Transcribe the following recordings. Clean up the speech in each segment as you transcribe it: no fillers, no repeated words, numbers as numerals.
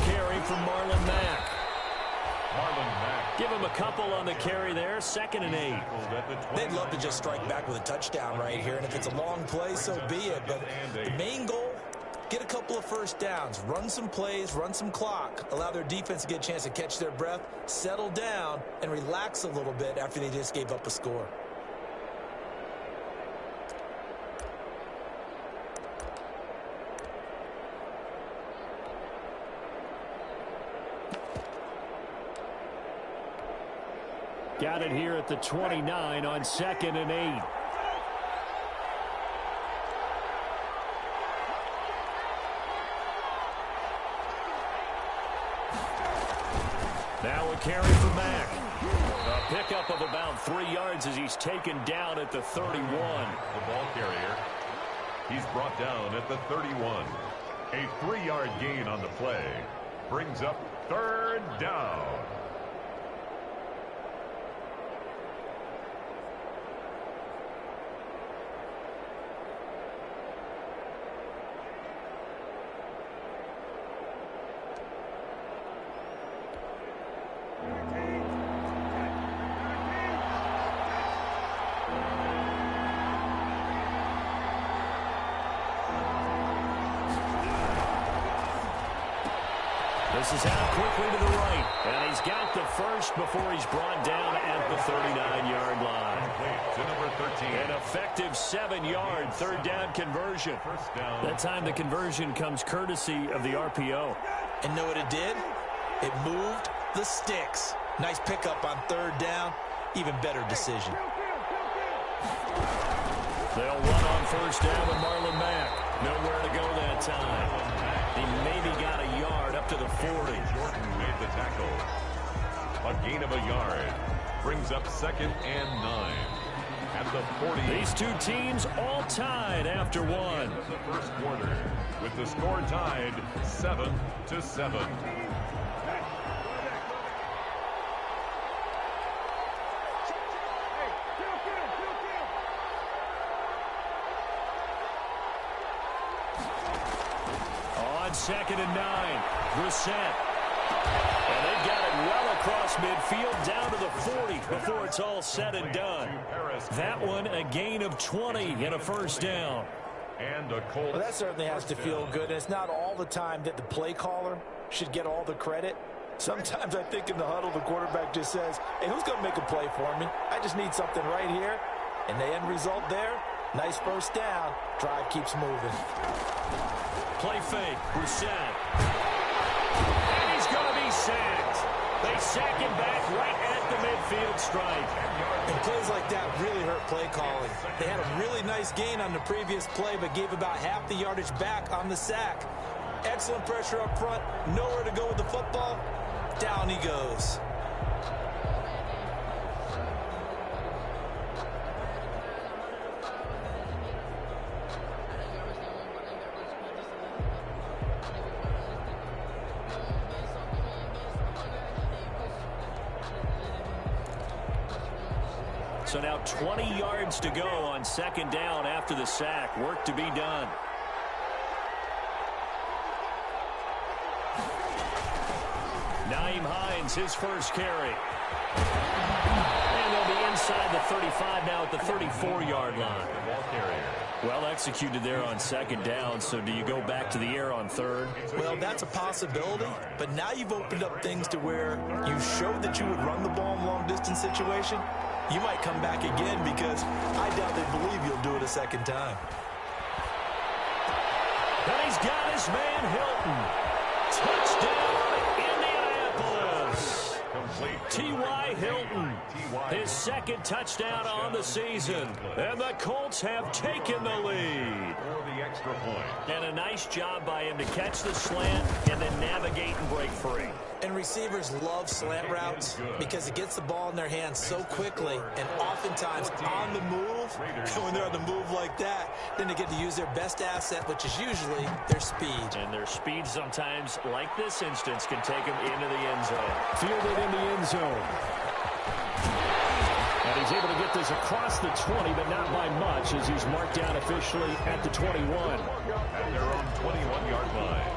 carry from Marlon Mack. Give him a couple on the carry there, 2nd and 8. They'd love to just strike back with a touchdown right here, and if it's a long play, so be it. But the main goal, get a couple of first downs, run some plays, run some clock, allow their defense to get a chance to catch their breath, settle down, and relax a little bit after they just gave up a score. Got it here at the 29 on 2nd and 8. Now a carry for Mack. A pickup of about 3 yards as he's taken down at the 31. The ball carrier. He's brought down at the 31. A 3-yard gain on the play. Brings up 3rd down. This is out quickly to the right. And he's got the first before he's brought down at the 39-yard line. To number 13. An effective 7-yard 3rd down conversion. First down. That time the conversion comes courtesy of the RPO. And know what it did? It moved the sticks. Nice pickup on 3rd down. Even better decision. They'll run on 1st down with Marlon Mack. Nowhere to go that time. He maybe got a yard up to the 40. Jordan made the tackle. A gain of a yard. Brings up 2nd and 9. At the 40. These two teams all tied after one. The first quarter with the score tied 7-7. On 2nd and 9, Brissett. And they've got it well across midfield down to the 40 before it's all said and done. That one a gain of 20 and a 1st down. And a Colts. Well, that certainly has to feel good. And it's not all the time that the play caller should get all the credit. Sometimes I think in the huddle the quarterback just says, hey, who's going to make a play for me? I just need something right here. And the end result there, nice 1st down. Drive keeps moving. Play fake, Brissett. And he's going to be sacked. They sack him back right at the midfield stripe. And plays like that really hurt play calling. They had a really nice gain on the previous play, but gave about half the yardage back on the sack. Excellent pressure up front. Nowhere to go with the football. Down he goes. So now 20 yards to go on 2nd down after the sack. Work to be done. Nyheim Hines, his first carry. And they'll be inside the 35 now at the 34-yard line. Well executed there on 2nd down, so do you go back to the air on 3rd? Well, that's a possibility, but now you've opened up things to where you showed that you would run the ball in long-distance situation. You might come back again because I doubt they believe you'll do it a 2nd time. And he's got his man Hilton. Touchdown, Indianapolis. T.Y. Hilton, his 2nd touchdown on the season. And the Colts have taken the lead. For the extra point. And a nice job by him to catch the slant and then navigate and break free. And receivers love slant routes because it gets the ball in their hands so quickly and oftentimes on the move. And when they're on the move like that, then they get to use their best asset, which is usually their speed. And their speed sometimes, like this instance, can take them into the end zone. Fielded in the end zone. And he's able to get this across the 20, but not by much as he's marked down officially at the 21. At their own 21-yard line.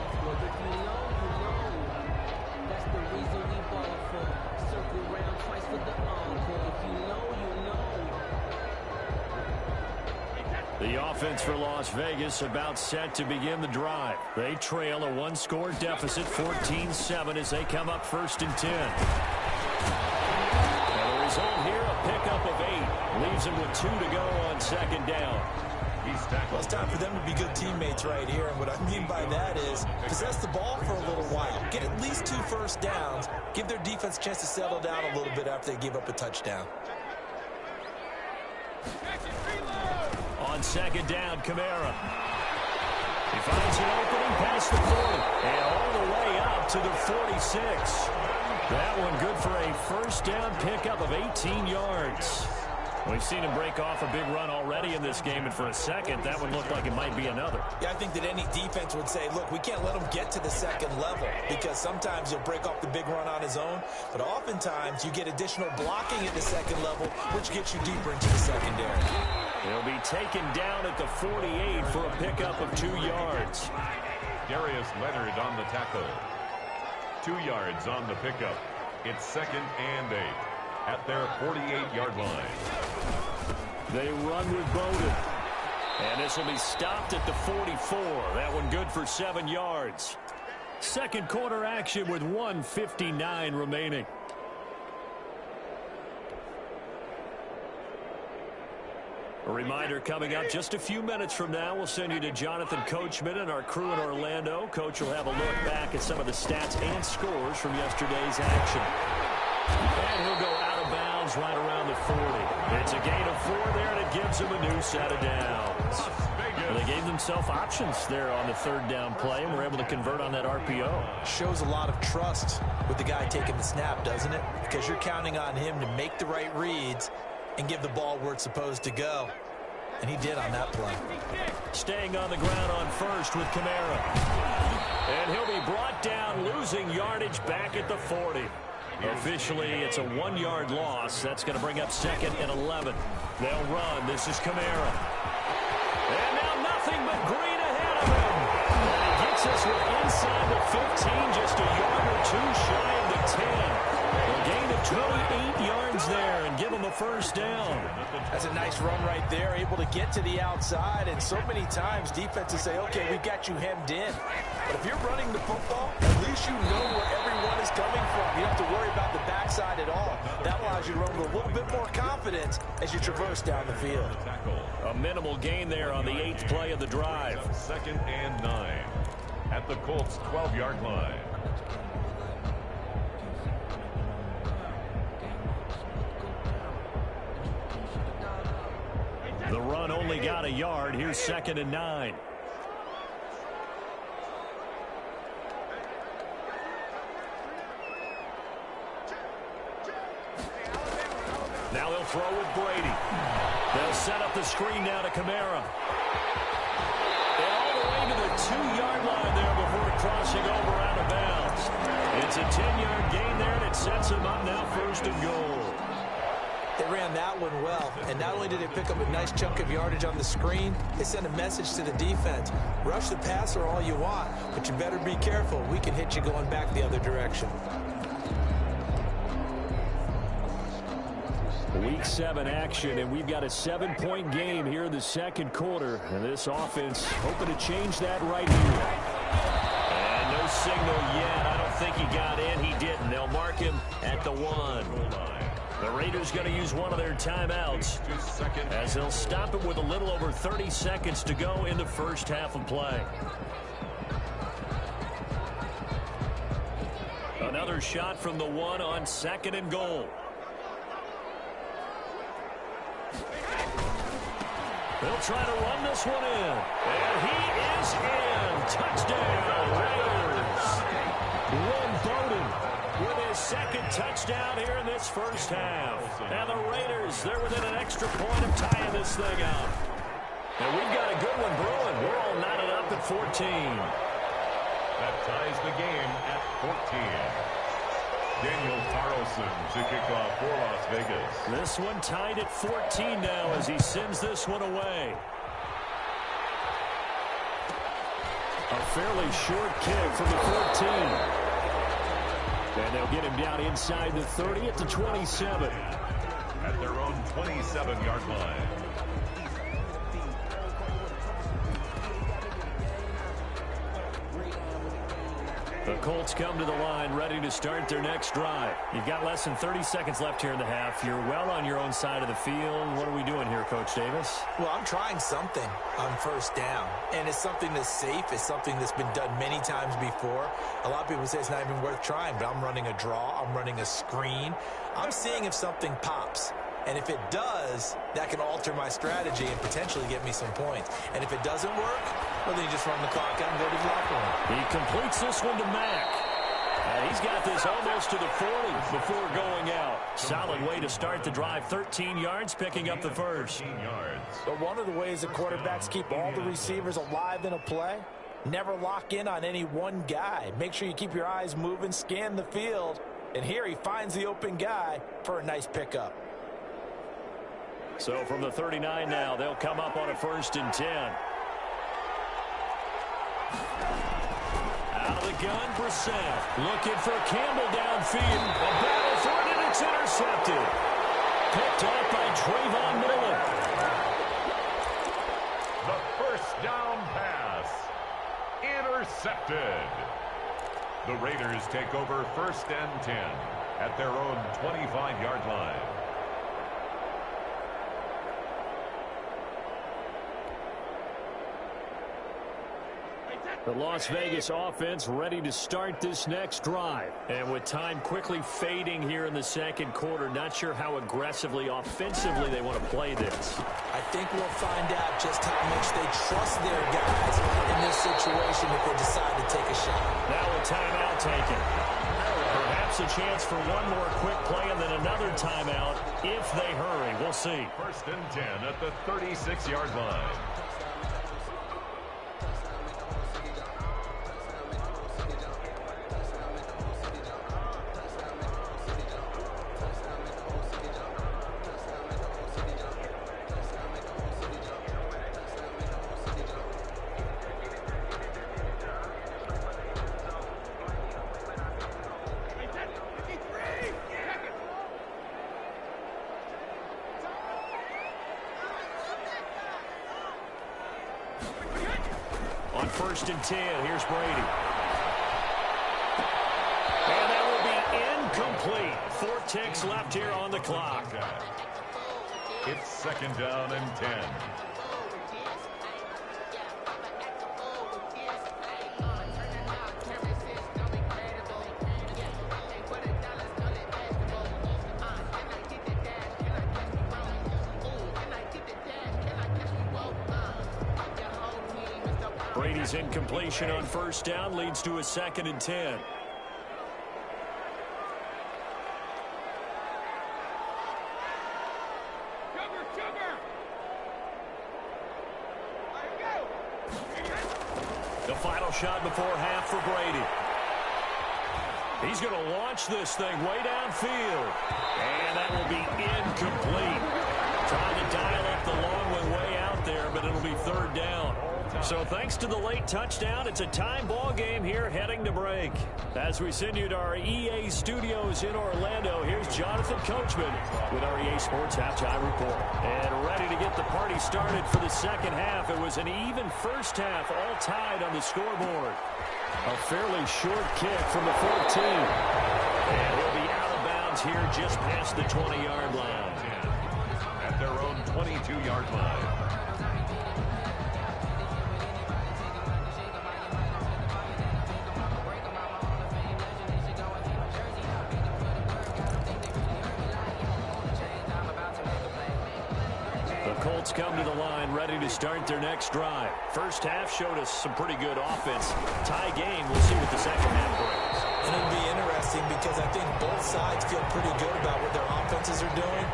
The offense for Las Vegas about set to begin the drive. They trail a one-score deficit, 14-7, as they come up 1st and 10. And the result here, a pickup of 8. Leaves them with 2 to go on 2nd down. Well, it's time for them to be good teammates right here. And what I mean by that is possess the ball for a little while. Get at least 2 first downs. Give their defense a chance to settle down a little bit after they give up a touchdown. On 2nd down, Kamara. He finds an opening past the 40 and all the way up to the 46. That one good for a 1st down pickup of 18 yards. We've seen him break off a big run already in this game, and for a second, that one looked like it might be another. Yeah, I think that any defense would say, look, we can't let him get to the 2nd level, because sometimes he'll break off the big run on his own, but oftentimes you get additional blocking at the 2nd level, which gets you deeper into the secondary. He'll be taken down at the 48 for a pickup of 2 yards. Darius Leonard on the tackle. 2 yards on the pickup. It's 2nd and 8 at their 48-yard line. They run with Bowden. And this will be stopped at the 44. That one good for 7 yards. 2nd quarter action with 1:59 remaining. A reminder coming up just a few minutes from now. We'll send you to Jonathan Coachman and our crew in Orlando. Coach will have a look back at some of the stats and scores from yesterday's action. And he'll go out of bounds right around the 40. It's a gain of 4 there, and it gives them a new set of downs. And they gave themselves options there on the 3rd down play, and were able to convert on that RPO. Shows a lot of trust with the guy taking the snap, doesn't it? Because you're counting on him to make the right reads and give the ball where it's supposed to go. And he did on that play. Staying on the ground on 1st with Kamara. And he'll be brought down, losing yardage back at the 40. Officially, it's a 1-yard loss. That's going to bring up 2nd and 11. They'll run. This is Kamara. And now nothing but green ahead of him. And he gets us inside the 15, just a yard or 2 shy of the 10. A gain of 28 yards there and give him a 1st down. That's a nice run right there, able to get to the outside. And so many times defenses say, okay, we've got you hemmed in. But if you're running the football, at least you know where everyone is coming from. You don't have to worry about the backside at all. That allows you to run with a little bit more confidence as you traverse down the field. A minimal gain there on the 8th play of the drive. 2nd and 9 at the Colts' 12-yard line. The run only got a yard. Here's 2nd and 9. Now they'll throw with Brady. They'll set up the screen now to Kamara. And all the way to the 2-yard line there before crossing over out of bounds. It's a 10-yard gain there, and it sets them up now 1st and goal. They ran that one well, and not only did they pick up a nice chunk of yardage on the screen, they sent a message to the defense. Rush the passer all you want, but you better be careful. We can hit you going back the other direction. Week 7 action, and we've got a 7-point game here in the 2nd quarter. And this offense hoping to change that right here. And no signal yet. I don't think he got in. He didn't. They'll mark him at the 1. The Raiders going to use one of their timeouts as they'll stop it with a little over 30 seconds to go in the 1st half of play. Another shot from the 1 on 2nd and goal. They'll try to run this one in. And he is in. Touchdown, Raiders. Will Bowden with his 2nd touchdown here in this 1st half. And the Raiders, they're within an extra point of tying this thing up. And we've got a good one brewing. We're all knotted up at 14. That ties the game at 14. Daniel Carlson to kick off for Las Vegas. This one tied at 14 now as he sends this one away. A fairly short kick from the 14. And they'll get him down inside the 30 at the 27. At their own 27-yard line. The Colts come to the line ready to start their next drive. You've got less than 30 seconds left here in the half. You're well on your own side of the field. What are we doing here, Coach Davis? Well, I'm trying something on first down, and it's something that's safe. It's something that's been done many times before. A lot of people say it's not even worth trying, but I'm running a draw. I'm running a screen. I'm seeing if something pops. And if it does, that can alter my strategy and potentially get me some points. And if it doesn't work, well, then you just run the clock out and go to the locker room. He completes this one to Mack. He's got this almost to the 40 before going out. Solid way to start the drive. 13 yards, picking up the first. But one of the ways that quarterbacks keep all the receivers alive in a play, never lock in on any one guy. Make sure you keep your eyes moving, scan the field. And here he finds the open guy for a nice pickup. So from the 39 now, they'll come up on a 1st and 10. Out of the gun, Brissett. Looking for Campbell downfield. A battle for it, and it's intercepted. Picked off by Trayvon Mullen. The first down pass. Intercepted. The Raiders take over 1st and 10 at their own 25-yard line. The Las Vegas offense ready to start this next drive. And with time quickly fading here in the second quarter, not sure how aggressively, offensively they want to play this. I think we'll find out just how much they trust their guys in this situation if they decide to take a shot. Now a timeout taken. Perhaps a chance for one more quick play and then another timeout if they hurry. We'll see. 1st and 10 at the 36-yard line. On 1st and 10, here's Brady. And that will be incomplete. 4 ticks left here on the clock. It's 2nd down and 10. Brady's incompletion on 1st down leads to a 2nd and 10. The final shot before half for Brady. He's going to launch this thing way downfield. And that will be incomplete. Trying to dial up the long one way out there, but it'll be 3rd down. So thanks to the late touchdown, it's a time ball game here heading to break. As we send you to our EA studios in Orlando, here's Jonathan Coachman with our EA Sports Halftime Report. And ready to get the party started for the second half. It was an even first half, all tied on the scoreboard. A fairly short kick from the 14. And he'll be out of bounds here just past the 20-yard line. At their own 22-yard line. Colts come to the line ready to start their next drive. First half showed us some pretty good offense. Tie game. We'll see what the second half brings. And it'll be interesting because I think both sides feel pretty good about what their offenses are doing.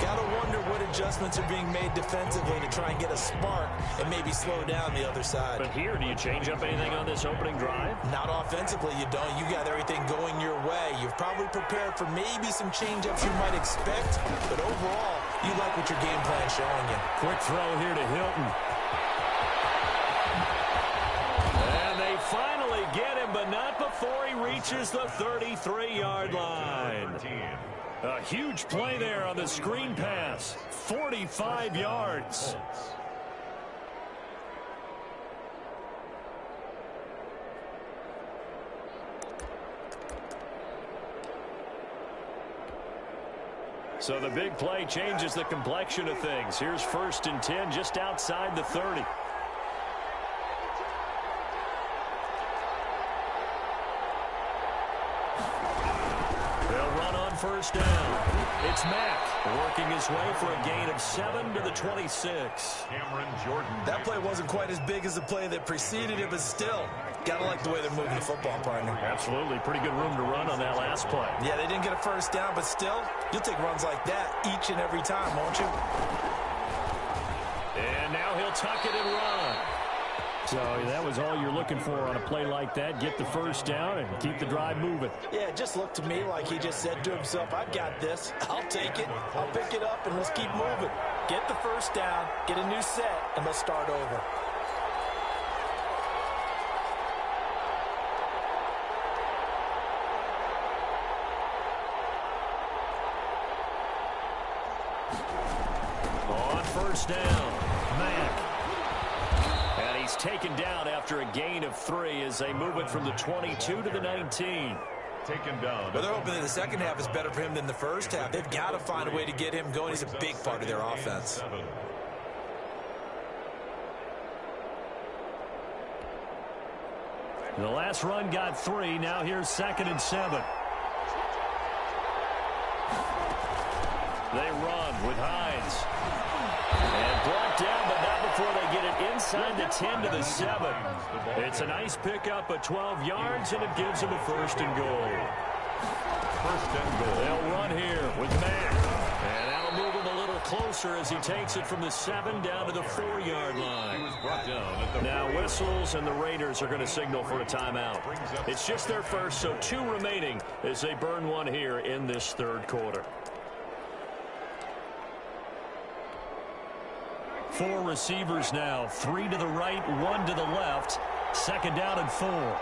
Got to wonder what adjustments are being made defensively to try and get a spark and maybe slow down the other side. But here, do you change up anything on this opening drive? Not offensively, you don't. You got everything going your way. You've probably prepared for maybe some change-ups you might expect, but overall, you like what your game plan's showing you. Quick throw here to Hilton. And they finally get him, but not before he reaches the 33-yard line. A huge play there on the screen pass. 45 yards. So the big play changes the complexion of things. Here's 1st and 10 just outside the 30. They'll run on 1st down. It's Mack working his way for a gain of 7 to the 26. Cameron Jordan. That play wasn't quite as big as the play that preceded it, but still, gotta like the way they're moving the football, partner. Absolutely. Pretty good room to run on that last play. Yeah, they didn't get a 1st down, but still, you'll take runs like that each and every time, won't you? And now he'll tuck it and run. So that was all you're looking for on a play like that. Get the 1st down and keep the drive moving. Yeah, it just looked to me like he just said to himself, I've got this. I'll take it. I'll pick it up, and let's keep moving. Get the 1st down, get a new set, and let's start over. On 1st down, Mack. And he's taken down after a gain of 3 as they move it from the 22 to the 19. Taken down. Well, they're hoping that the second half is better for him than the first half. They've got to find a way to get him going. He's a big part of their offense. The last run got 3. Now here's 2nd and 7. They run with Hines. And brought down, but not before they get it inside the 10 to the 7. It's a nice pickup of 12 yards, and it gives them a 1st and goal. 1st and goal. They'll run here with Mack. And that'll move him a little closer as he takes it from the 7 down to the 4-yard line. He was brought down at the Now whistles, and the Raiders are going to signal for a timeout. It's just their first, so 2 remaining as they burn one here in this 3rd quarter. 4 receivers now, 3 to the right, 1 to the left. 2nd down and 4.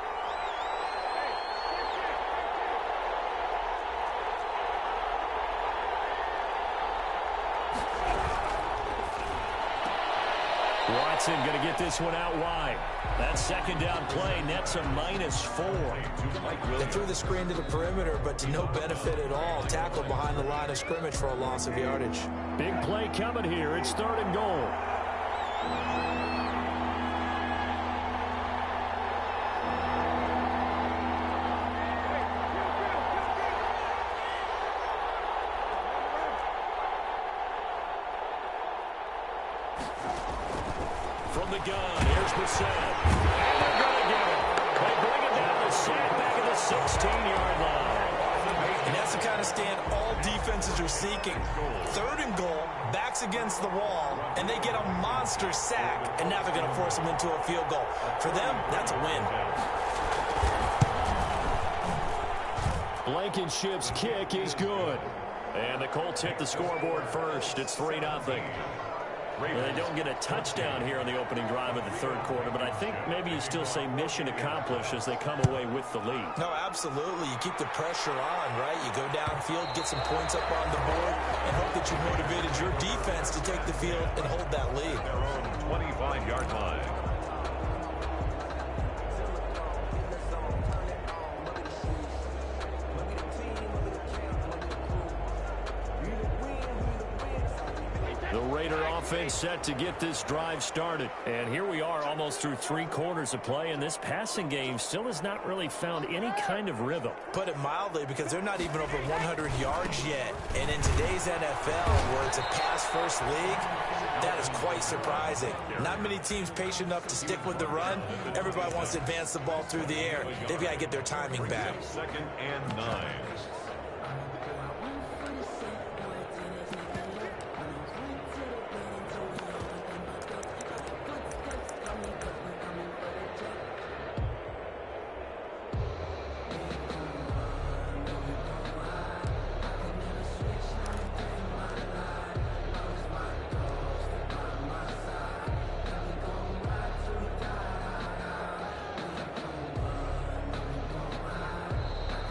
Watson going to get this one out wide. That 2nd down play nets a -4. They threw the screen to the perimeter, but to no benefit at all. Tackled behind the line of scrimmage for a loss of yardage. Big play coming here. It's 3rd and goal. From the gun, here's Brissett. And they're going to get him. They bring him down the sack back at the 16-yard line. And that's the kind of stand all defenses are seeking. 3rd and goal, backs against the wall, and they get a monster sack. And now they're going to force them into a field goal. For them, that's a win. Blankenship's kick is good. And the Colts hit the scoreboard first. It's 3-0. They don't get a touchdown here on the opening drive of the 3rd quarter, but I think maybe you still say mission accomplished as they come away with the lead. No, absolutely. You keep the pressure on, right? You go downfield, get some points up on the board, and hope that you motivated your defense to take the field and hold that lead. Their own 25-yard line. The Raider offense set to get this drive started. And here we are almost through 3 quarters of play, and this passing game still has not really found any kind of rhythm. Put it mildly, because they're not even over 100 yards yet. And in today's NFL, where it's a pass-first league, that is quite surprising. Not many teams patient enough to stick with the run. Everybody wants to advance the ball through the air. They've got to get their timing back. 2nd and 9.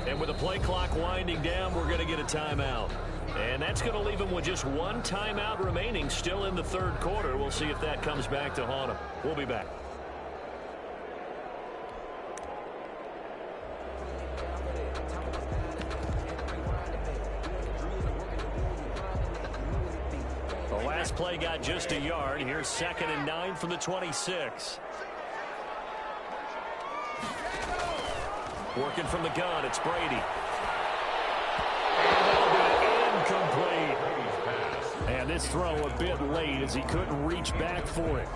And with the play clock winding down, we're going to get a timeout. And that's going to leave them with just 1 timeout remaining still in the 3rd quarter. We'll see if that comes back to haunt them. We'll be back. last play got just a yard. Here's 2nd and 9 from the 26. Working from the gun, it's Brady. And that'll be incomplete. And this throw a bit late as he couldn't reach back for it.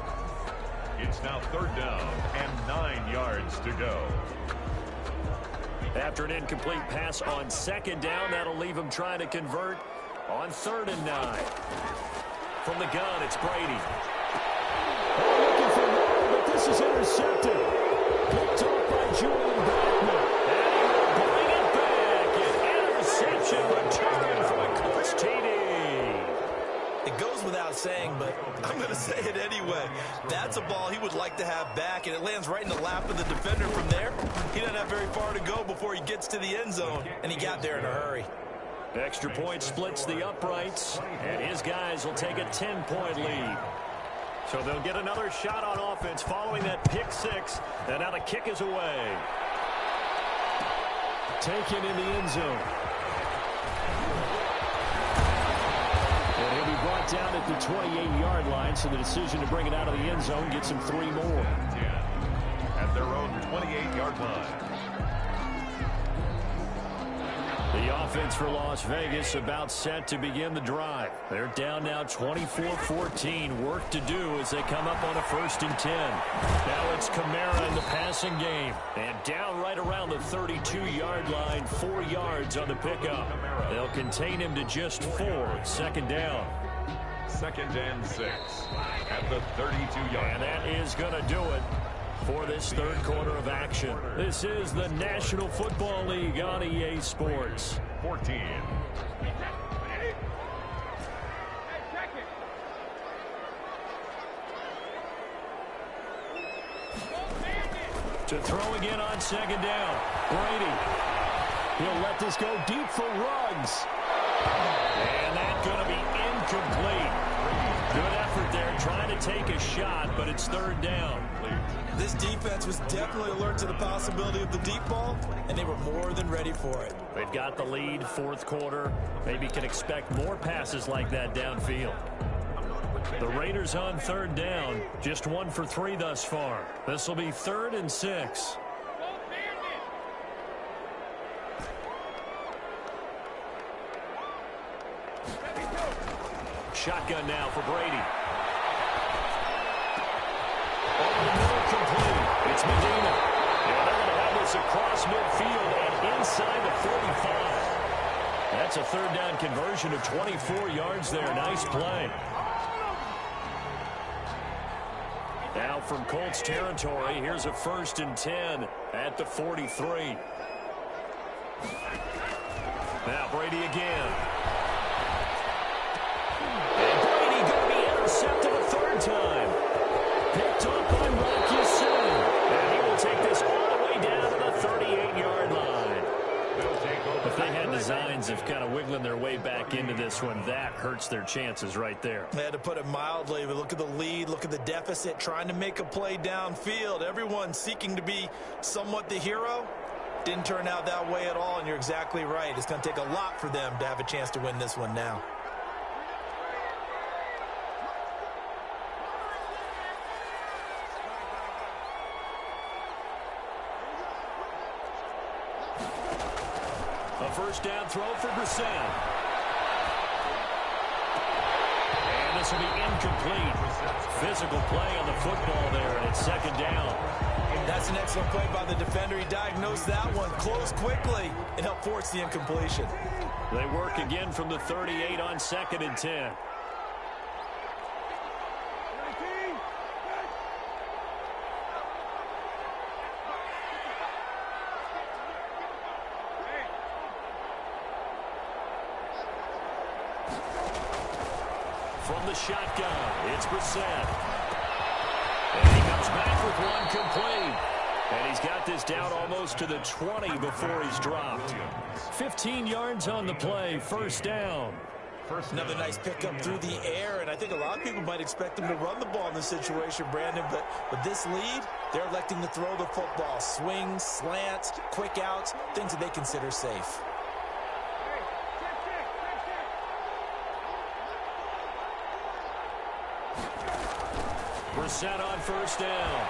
It's now 3rd down and 9 yards to go. After an incomplete pass on 2nd down, that'll leave him trying to convert on 3rd and 9. From the gun, it's Brady. Looking for more, but this is intercepted. Picked off by Julian Blackman. And he will bring it back. An interception return from a Colts TD. It goes without saying, but I'm going to say it anyway. That's a ball he would like to have back, and it lands right in the lap of the defender from there. He doesn't have very far to go before he gets to the end zone, and he got there in a hurry. Extra point splits the uprights, and his guys will take a 10-point lead. So they'll get another shot on offense following that pick 6, and now the kick is away. Taken in the end zone. And he'll be brought down at the 28-yard line, so the decision to bring it out of the end zone gets him 3 more. At their own 28-yard line. The offense for Las Vegas about set to begin the drive. They're down now 24-14. Work to do as they come up on a 1st and 10. Now it's Kamara in the passing game. And down right around the 32-yard line, 4 yards on the pickup. They'll contain him to just 4. 2nd down. 2nd and 6 at the 32-yard. And that is going to do it for this 3rd quarter of action. This is the National Football League on EA Sports. 14. To throw again on 2nd down. Brady. He'll let this go deep for Ruggs. And that's going to be incomplete. Good effort there, trying to take a shot, but it's 3rd down. This defense was definitely alert to the possibility of the deep ball, and they were more than ready for it. They've got the lead, 4th quarter. Maybe can expect more passes like that downfield. The Raiders on 3rd down, just 1 for 3 thus far. This will be 3rd and 6. Shotgun now for Brady. Over the middle, complete. It's Medina. And they're going to have this across midfield and inside the 45. That's a 3rd down conversion of 24 yards there. Nice play. Now from Colts territory, here's a 1st and 10 at the 43. Now Brady again. And Brady going to be intercepted a 3rd time. Picked up by Rocky Sin. And he will take this all the way down to the 38-yard line. If they had designs of kind of wiggling their way back into this one, that hurts their chances right there. They had to put it mildly, but look at the lead, look at the deficit, trying to make a play downfield. Everyone seeking to be somewhat the hero. Didn't turn out that way at all, and you're exactly right. It's going to take a lot for them to have a chance to win this one now. A 1st down throw for Brissett. And this will be incomplete. Physical play on the football there, and it's 2nd down. That's an excellent play by the defender. He diagnosed that one, closed quickly, and helped force the incompletion. They work again from the 38 on 2nd and 10. From the shotgun, it's Brissett. And he comes back with one complete. And he's got this down almost to the 20 before he's dropped. 15 yards on the play, 1st down. Another nice pickup through the air, and I think a lot of people might expect them to run the ball in this situation, Brandon, but with this lead, they're electing to throw the football. Swings, slants, quick outs, things that they consider safe. set on first down.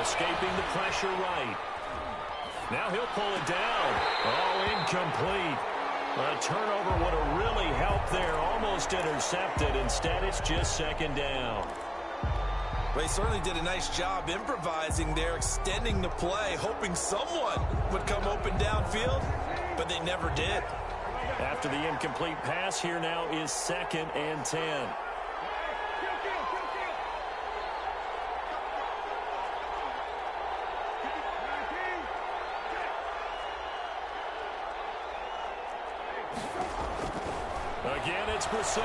Escaping the pressure right. Now he'll pull it down. Oh, incomplete. A turnover would have really helped there. Almost intercepted. Instead, it's just second down. Well, he certainly did a nice job improvising there, extending the play, hoping someone would come open downfield, but they never did. After the incomplete pass, here now is 2nd and 10. Again, it's Brissett.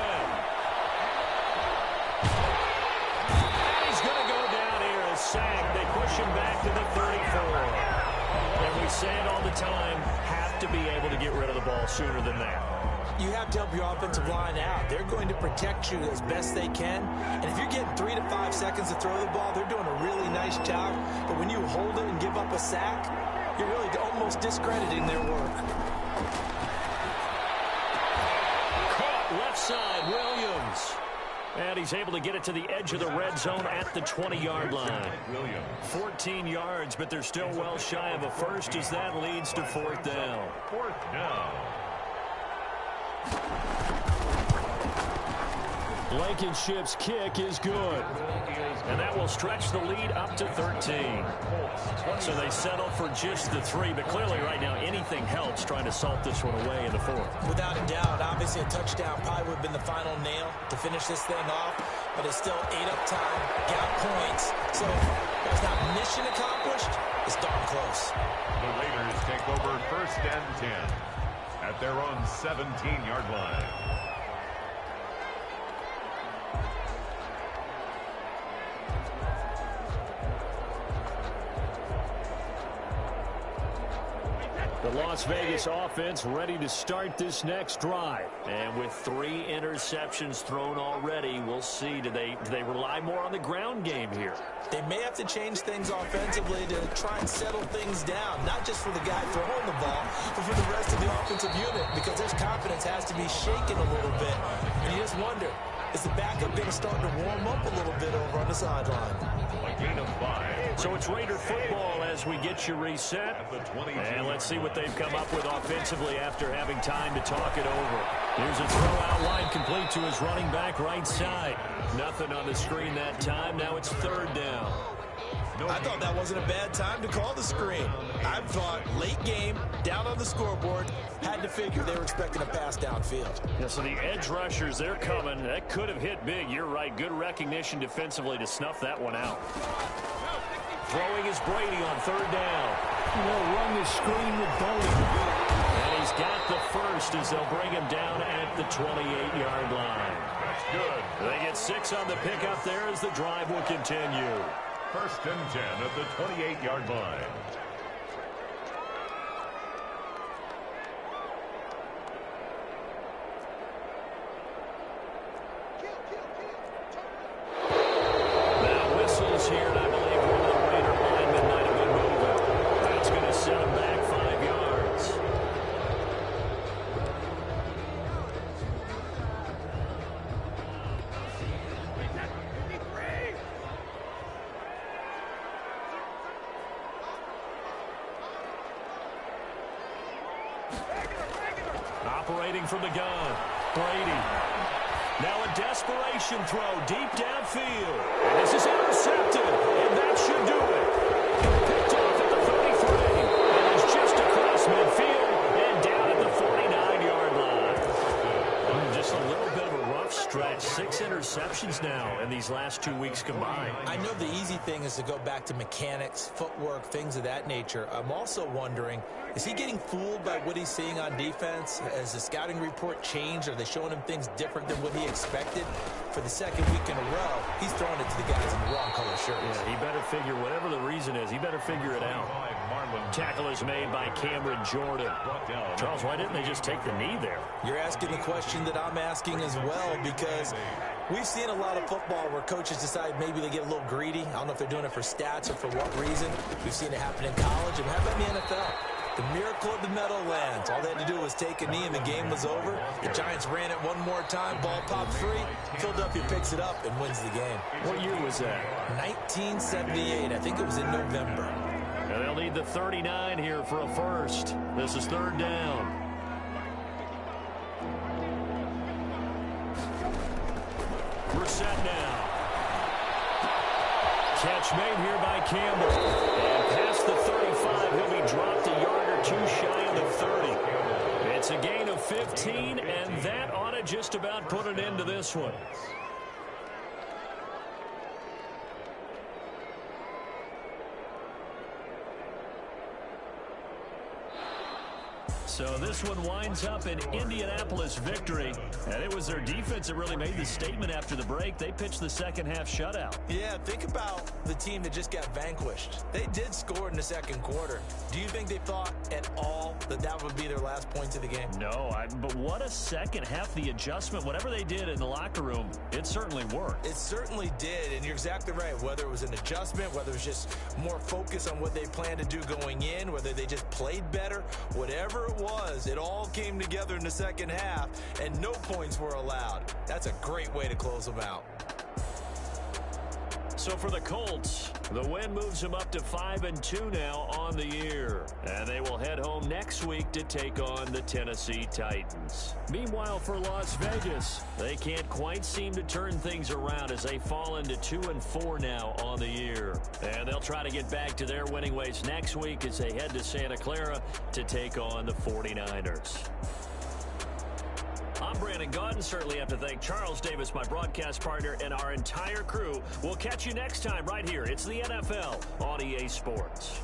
And he's going to go down here, a sack. They push him back to the 34. And we say it all the time, have to be able to get rid of the ball sooner than that. You have to help your offensive line out. They're going to protect you as best they can. And if you're getting 3 to 5 seconds to throw the ball, they're doing a really nice job. But when you hold it and give up a sack, you're really almost discrediting their work. Left side, Williams. And he's able to get it to the edge of the red zone at the 20-yard line. 14 yards, but they're still well shy of a first as that leads to 4th down. 4th down. Blankenship's kick is good. And that will stretch the lead up to 13. So they settle for just the 3, but clearly right now anything helps trying to salt this one away in the 4th. Without a doubt, obviously a touchdown probably would have been the final nail to finish this thing off, but it's still 8 up time, got points. So it's not mission accomplished, it's darn close. The Raiders take over 1st and 10 at their own 17-yard line. The Las Vegas offense ready to start this next drive. And with 3 interceptions thrown already, we'll see. Do they rely more on the ground game here? They may have to change things offensively to try and settle things down, not just for the guy throwing the ball, but for the rest of the offensive unit, because their confidence has to be shaken a little bit. And you just wonder, is the backup going to start to warm up a little bit over on the sideline? A gain of 5. So it's Raider football as we get you reset. And let's see what they've come up with offensively after having time to talk it over. Here's a throw out line complete to his running back right side. Nothing on the screen that time. Now it's 3rd down. I thought that wasn't a bad time to call the screen. I thought late game, down on the scoreboard, had to figure they were expecting a pass downfield. Yeah, so the edge rushers, they're coming. That could have hit big. You're right. Good recognition defensively to snuff that one out. Throwing is Brady on 3rd down. They'll run the screen with Bowling. And he's got the first as they'll bring him down at the 28-yard line. That's good. They get 6 on the pickup there as the drive will continue. 1st and 10 at the 28-yard line. Now whistles here, and I believe one of the Raider linemen might have been moving. That's going to set him back 5 yards. Operating from the gun, Brady. Now a desperation throw deep downfield. And this is intercepted, and that should do it. Picked off at the 33, and it's just across midfield and down at the 49-yard line. Just a little bit of a rough stretch. 6 interceptions now in these last 2 weeks combined. I know the easy thing is to go back to mechanics, footwork, things of that nature. I'm also wondering, is he getting fooled by what he's seeing on defense? Has the scouting report changed? Are they showing him things different than what he expected? For the 2nd week in a row, he's throwing it to the guys in the wrong color shirts. Yeah, he better figure, whatever the reason is, he better figure it out. Tackle is made by Cameron Jordan. Charles, why didn't they just take the knee there? You're asking the question that I'm asking as well, because we've seen a lot of football where coaches decide maybe they get a little greedy. I don't know if they're doing it for stats or for what reason. We've seen it happen in college, and how about in the NFL? The miracle of the Meadowlands. All they had to do was take a knee and the game was over. The Giants ran it one more time. Ball popped free. Philadelphia picks it up and wins the game. What year was that? 1978. I think it was in November. And they'll need the 39 here for a first. This is third down. Brissett now. Catch made here by Campbell. And past the 35, he'll be dropped a yard or two shy of the 30. It's a gain of 15, and that ought to just about put an end to this one. So this one winds up an Indianapolis victory, and it was their defense that really made the statement after the break. They pitched the second half shutout. Yeah, think about the team that just got vanquished. They did score in the second quarter. Do you think they thought at all that that would be their last points of the game? No, but what a second half. The adjustment, whatever they did in the locker room, it certainly worked. It certainly did, and you're exactly right. Whether it was an adjustment, whether it was just more focus on what they planned to do going in, whether they just played better, whatever it was, it all came together in the second half, and no points were allowed. That's a great way to close them out. So for the Colts, the win moves them up to 5-2 now on the year. And they will head home next week to take on the Tennessee Titans. Meanwhile, for Las Vegas, they can't quite seem to turn things around as they fall into 2-4 now on the year. And they'll try to get back to their winning ways next week as they head to Santa Clara to take on the 49ers. I'm Brandon Gaudin. Certainly have to thank Charles Davis, my broadcast partner, and our entire crew. We'll catch you next time right here. It's the NFL on EA Sports.